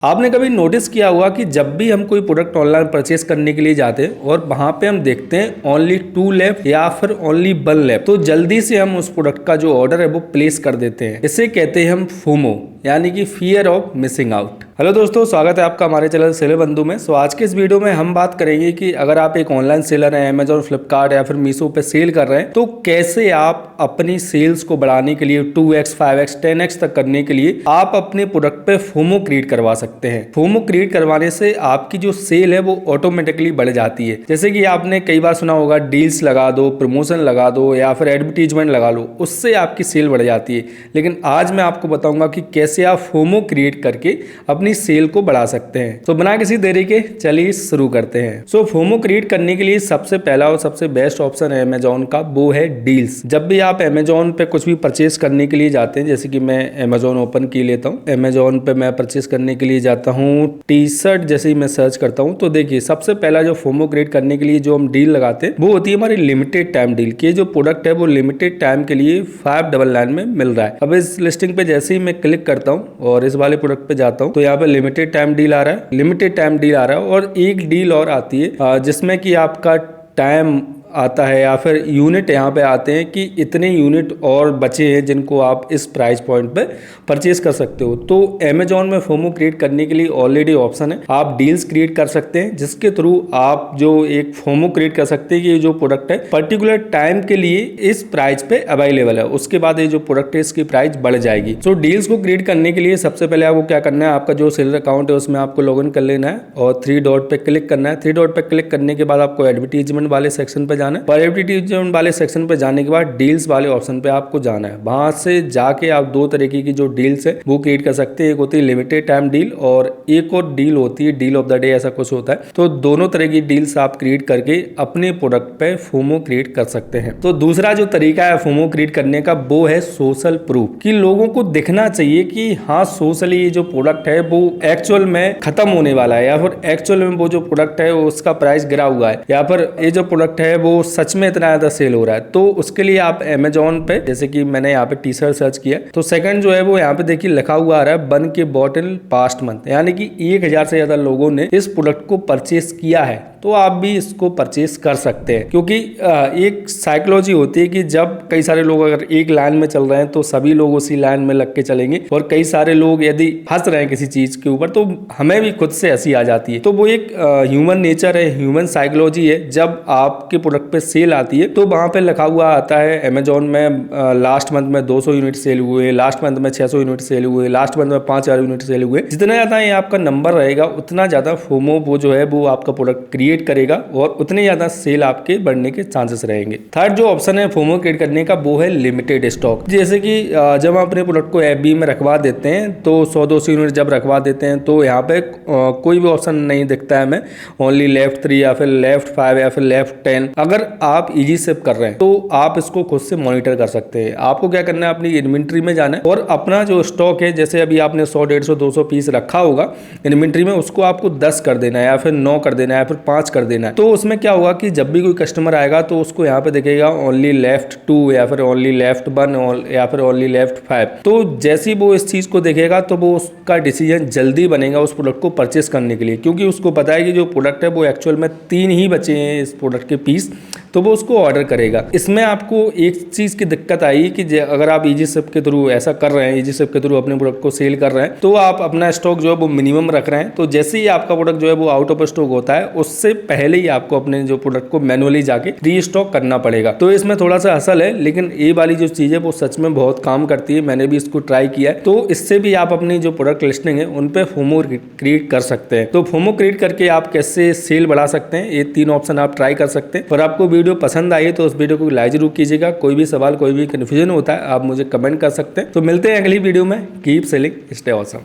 आपने कभी नोटिस किया होगा कि जब भी हम कोई प्रोडक्ट ऑनलाइन परचेस करने के लिए जाते हैं और वहां पे हम देखते हैं ओनली 2 लेफ्ट या फिर ओनली 1 लेफ्ट, तो जल्दी से हम उस प्रोडक्ट का जो ऑर्डर है वो प्लेस कर देते हैं। इसे कहते हैं हम फोमो, यानी कि fear of missing out. Hello दोस्तों, स्वागत है आपका हमारे चैनल सेलर बंधु में। आज के इस वीडियो में हम बात करेंगे कि अगर आप एक ऑनलाइन सेलर हैं, अमेजॉन, फ्लिपकार्ट या फिर मीशो पे सेल कर रहे हैं, तो कैसे आप अपनी सेल्स को बढ़ाने के लिए 2x, 5x, 10x तक करने के लिए आप अपने प्रोडक्ट पे फोमो क्रिएट करवा सकते हैं। फोमो क्रिएट करवाने से आपकी जो सेल है वो ऑटोमेटिकली बढ़ जाती है। जैसे कि आपने कई बार सुना होगा, डील्स लगा दो, प्रमोशन लगा दो या फिर एडवर्टीजमेंट लगा लो, उससे आपकी सेल बढ़ जाती है। लेकिन आज मैं आपको बताऊंगा कि कैसे आप फोमो क्रिएट करके अपनी सेल को बढ़ा सकते हैं। तो बिना किसी देरी के चलिए शुरू करते हैं। फोमो क्रिएट करने के लिए सबसे पहला और सबसे बेस्ट ऑप्शन है अमेजॉन का, वो है डील्स। जब भी आप अमेजॉन पे कुछ भी परचेस करने के लिए जाते हैं, जैसे कि मैं अमेजॉन ओपन की लेता हूँ, अमेजॉन पे मैं परचेस करने के लिए जाता हूँ टी शर्ट, जैसे ही मैं सर्च करता हूँ तो देखिए सबसे पहला जो फोमो क्रिएट करने के लिए जो हम डील लगाते हैं वो होती है हमारी लिमिटेड टाइम डील की। जो प्रोडक्ट है वो लिमिटेड टाइम के लिए 599 में मिल रहा है। अब इस लिस्टिंग पे जैसे ही मैं क्लिक करता हूँ और इस वाले प्रोडक्ट पे जाता हूँ तो यहाँ पे लिमिटेड टाइम डील आ रहा है, लिमिटेड टाइम डील आ रहा है। और एक डील और आती है जिसमें कि आपका टाइम आता है या फिर यूनिट यहाँ पे आते हैं कि इतने यूनिट और बचे हैं जिनको आप इस प्राइस पॉइंट पे परचेस कर सकते हो। तो अमेजॉन में फोमो क्रिएट करने के लिए ऑलरेडी ऑप्शन है, आप डील्स क्रिएट कर सकते हैं, जिसके थ्रू आप जो एक फोमो क्रिएट कर सकते हैं कि ये जो प्रोडक्ट है पर्टिकुलर टाइम के लिए इस प्राइस पे अवेलेबल है, उसके बाद ये जो प्रोडक्ट है इसकी प्राइस बढ़ जाएगी। सो डील्स को क्रिएट करने के लिए सबसे पहले आपको क्या करना है, आपका जो सेलर अकाउंट है उसमें आपको लॉग इन कर लेना है और 3 डॉट पे क्लिक करना है। 3 डॉट पे क्लिक करने के बाद आपको एडवर्टीजमेंट वाले सेक्शन पे जाना है और एडवर्टीजमेंट वाले सेक्शन पे जाने के बाद डील्स वाले ऑप्शन पे आपको जाना है। वहां से जाके आप 2 तरीके की जो डील्स है वो क्रिएट कर सकते हैं। एक होती है लिमिटेड टाइम डील और एक और डील होती है डील ऑफ द डे, ऐसा कुछ होता है। तो दोनों तरह की डील्स आप क्रिएट करके अपने प्रोडक्ट पे फोमो क्रिएट कर सकते हैं। तो दूसरा जो तरीका है फोमो क्रिएट करने का वो है सोशल प्रूफ, कि लोगों को दिखना चाहिए कि हाँ सोशली ये जो प्रोडक्ट है वो एक्चुअल में खत्म होने वाला है, या फिर एक्चुअल में वो जो प्रोडक्ट है उसका प्राइस गिरा हुआ है, या फिर ये जो प्रोडक्ट है वो सच में इतना ज्यादा सेल हो रहा है। तो उसके लिए आप अमेजॉन पे, जैसे कि मैंने यहाँ पे टी शर्ट सर्च किया तो सेकंड जो है वो यहाँ पे देखिए लिखा हुआ आ रहा है 1 के बॉटल पास्ट मंथ, यानी कि 1000 से ज्यादा लोगों ने इस प्रोडक्ट को परचेस किया है। तो आप भी इसको परचेस कर सकते हैं, क्योंकि एक साइकोलॉजी होती है कि जब कई सारे लोग अगर एक लाइन में चल रहे हैं तो सभी लोग उसी लाइन में लग के चलेंगे, और कई सारे लोग यदि हंस रहे हैं किसी चीज के ऊपर तो हमें भी खुद से हंसी आ जाती है। तो वो एक ह्यूमन नेचर है, ह्यूमन साइकोलॉजी है। जब आपके प्रोडक्ट पे सेल आती है तो वहां पे लिखा हुआ आता है अमेजॉन में लास्ट मंथ में 200 यूनिट सेल हुए, लास्ट मंथ में 600 यूनिट सेल हुए, लास्ट मंथ में 5000 यूनिट सेल हुए। जितना ज्यादा ये आपका नंबर रहेगा उतना ज्यादा फोमो वो जो है वो आपका प्रोडक्ट क्रिएट करेगा और उतने ज्यादा सेल आपके बढ़ने के चांसेस रहेंगे। थर्ड जो ऑप्शन है फोमो क्रिएट करने का वो है लिमिटेड स्टॉक। जैसे कि जब हम अपने प्रोडक्ट को एफबी में रखवा देते हैं तो 100-200 यूनिट जब रखवा देते हैं तो यहाँ पे कोई भी ऑप्शन नहीं दिखता है हमें, ओनली लेफ्ट 3 या फिर लेफ्ट 5 या फिर लेफ्ट 10। अगर आप इजी शिप कर रहे हैं तो आप इसको खुद से मॉनिटर कर सकते हैं। आपको क्या करना है, अपनी इन्वेंट्री में जाना है और अपना जो स्टॉक है, जैसे अभी आपने 100, 150, 200 पीस रखा होगा इन्वेंट्री में, उसको आपको 10 कर देना है या फिर 9 कर देना है या फिर 5 कर देना है। तो उसमें क्या होगा कि जब भी कोई कस्टमर आएगा तो उसको यहाँ पे दिखेगा ओनली लेफ्ट 2 या फिर ओनली लेफ्ट 1 या फिर ओनली लेफ्ट 5। तो जैसे ही वो इस चीज को देखेगा तो वो उसका डिसीजन जल्दी बनेगा उस प्रोडक्ट को परचेस करने के लिए, क्योंकि उसको पता है कि जो प्रोडक्ट है वो एक्चुअल में 3 ही बचे हैं इस प्रोडक्ट के पीस, तो वो उसको ऑर्डर करेगा। इसमें आपको एक चीज की दिक्कत आई कि अगर आप इजी शिप के थ्रू ऐसा कर रहे हैं, इजी शिप के थ्रू अपने प्रोडक्ट को सेल कर रहे हैं, तो आप अपना स्टॉक जो है वो मिनिमम रख रहे हैं। तो जैसे ही आपका प्रोडक्ट जो है वो आउट ऑफ स्टॉक होता है उससे पहले ही आपको अपने जो प्रोडक्ट को मैनुअली जाके रीस्टॉक करना पड़ेगा। तो इसमें थोड़ा सा हसल है, लेकिन ये वाली जो चीज है वो सच में बहुत काम करती है। मैंने भी इसको ट्राई किया है। तो इससे भी आप अपनी जो प्रोडक्ट लिस्टिंग है उन पे फोमो क्रिएट कर सकते हैं। तो फोमो क्रिएट करके आप कैसे सेल बढ़ा सकते हैं, ये 3 ऑप्शन आप ट्राई कर सकते हैं। और आपको वीडियो पसंद आई तो उस वीडियो को लाइक जरूर कीजिएगा। कोई भी सवाल, कोई भी कंफ्यूजन होता है आप मुझे कमेंट कर सकते हैं। तो मिलते हैं अगली वीडियो में। Keep selling, stay awesome.